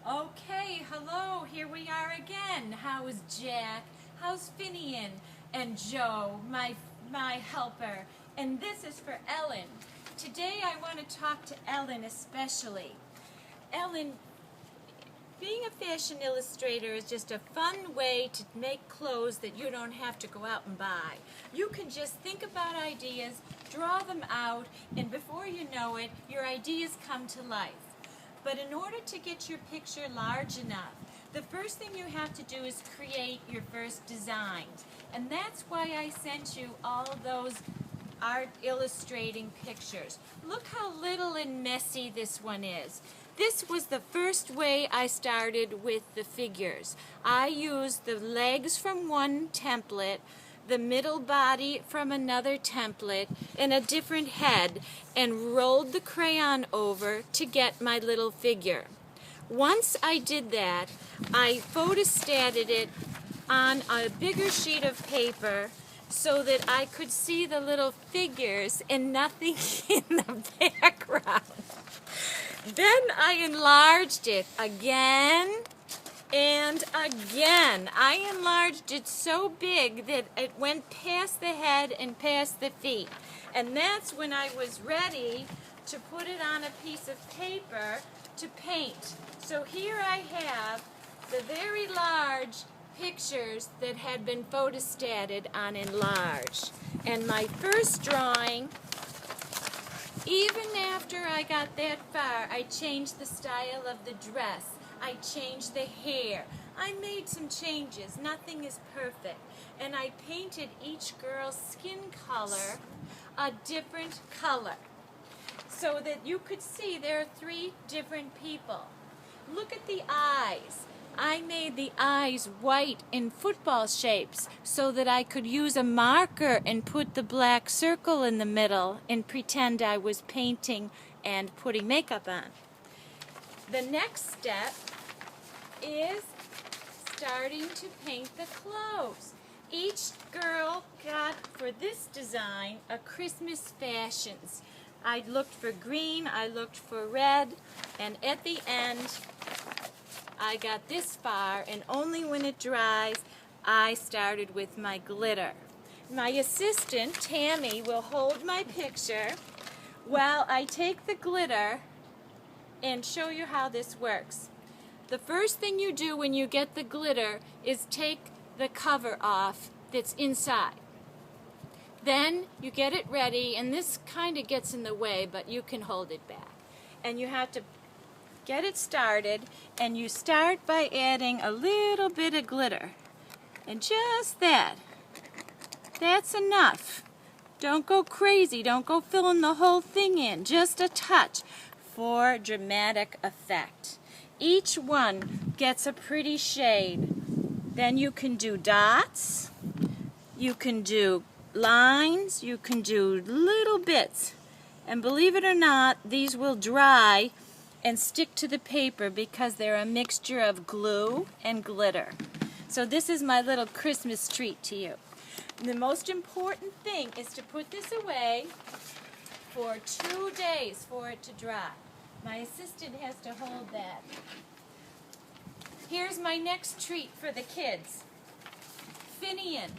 Okay, hello, here we are again. How's Jack? How's Finian? And Joe, my helper. And this is for Ellen. Today I want to talk to Ellen especially. Ellen, being a fashion illustrator is just a fun way to make clothes that you don't have to go out and buy. You can just think about ideas, draw them out, and before you know it, your ideas come to life. But in order to get your picture large enough, the first thing you have to do is create your first designs. And that's why I sent you all those art illustrating pictures. Look how little and messy this one is. This was the first way I started with the figures. I used the legs from one template, the middle body from another template, and a different head, and rolled the crayon over to get my little figure. Once I did that, I photostated it on a bigger sheet of paper so that I could see the little figures and nothing in the background. Then I enlarged it again and again. I enlarged it so big that it went past the head and past the feet. And that's when I was ready to put it on a piece of paper to paint. So here I have the very large pictures that had been photostated on enlarged. And my first drawing, even after I got that far, I changed the style of the dress. I changed the hair. I made some changes. Nothing is perfect. And I painted each girl's skin color a different color so that you could see there are three different people. Look at the eyes. I made the eyes white in football shapes so that I could use a marker and put the black circle in the middle and pretend I was painting and putting makeup on. The next step is starting to paint the clothes. Each girl got, for this design, a Christmas fashions. I looked for green, I looked for red, and at the end, I got this far, and only when it dries, I started with my glitter. My assistant, Tammy, will hold my picture while I take the glitter and show you how this works. The first thing you do when you get the glitter is take the cover off that's inside. Then you get it ready, and this kind of gets in the way, but you can hold it back. And you have to get it started, and you start by adding a little bit of glitter. And just that. That's enough. Don't go crazy. Don't go filling the whole thing in. Just a touch for dramatic effect. Each one gets a pretty shade. Then you can do dots. You can do lines. You can do little bits. And believe it or not, these will dry and stick to the paper because they're a mixture of glue and glitter. So this is my little Christmas treat to you. The most important thing is to put this away for 2 days for it to dry. My assistant has to hold that. Here's my next treat for the kids. Finian,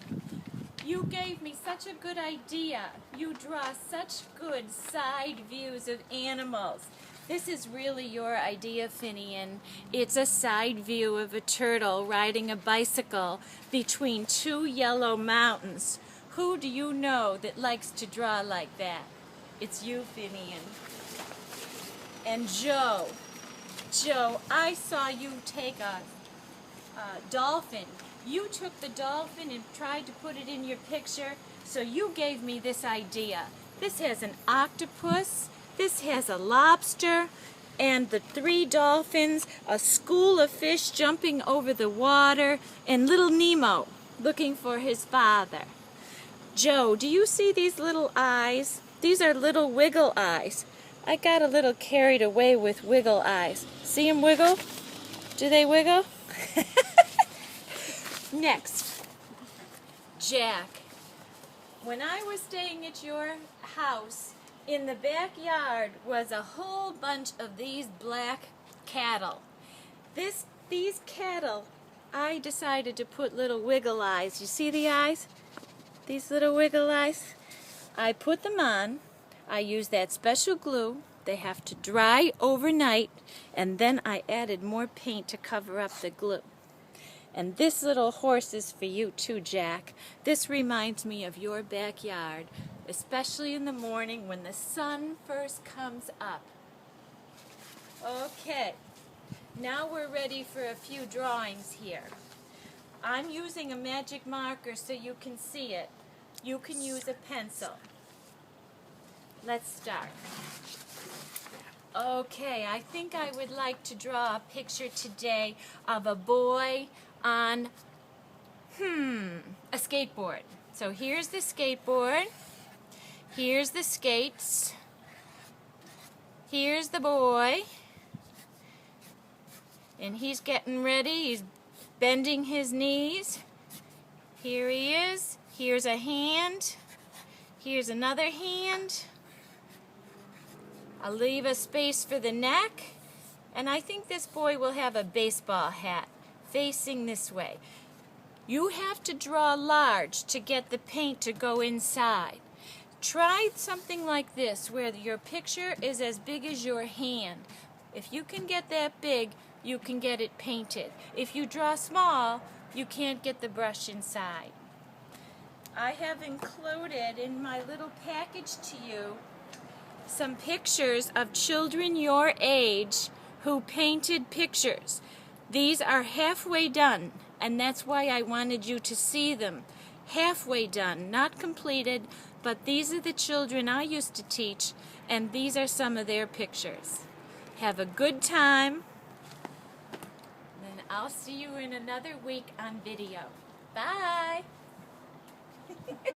you gave me such a good idea. You draw such good side views of animals. This is really your idea, Finian. It's a side view of a turtle riding a bicycle between two yellow mountains. Who do you know that likes to draw like that? It's you, Finian. And Joe, I saw you take a dolphin. You took the dolphin and tried to put it in your picture, so you gave me this idea. This has an octopus, this has a lobster, and the 3 dolphins, a school of fish jumping over the water, and little Nemo looking for his father. Joe, do you see these little eyes? These are little wiggle eyes. I got a little carried away with wiggle eyes. See them wiggle? Do they wiggle? Next, Jack. When I was staying at your house, in the backyard was a whole bunch of these black cattle. These cattle, I decided to put little wiggle eyes. You see the eyes? These little wiggle eyes? I put them on. I use that special glue. They have to dry overnight, and then I added more paint to cover up the glue. And this little horse is for you too, Jack. This reminds me of your backyard, especially in the morning when the sun first comes up. Okay, now we're ready for a few drawings here. I'm using a magic marker so you can see it. You can use a pencil. Let's start. Okay, I think I would like to draw a picture today of a boy on, a skateboard. So here's the skateboard. Here's the skates. Here's the boy. And he's getting ready. He's bending his knees. Here he is. Here's a hand. Here's another hand. I'll leave a space for the neck. And I think this boy will have a baseball hat facing this way. You have to draw large to get the paint to go inside. Try something like this where your picture is as big as your hand. If you can get that big, you can get it painted. If you draw small, you can't get the brush inside. I have included in my little package to you some pictures of children your age who painted pictures. These are halfway done, and that's why I wanted you to see them. Halfway done, not completed, but these are the children I used to teach, and these are some of their pictures. Have a good time, and I'll see you in another week on video. Bye!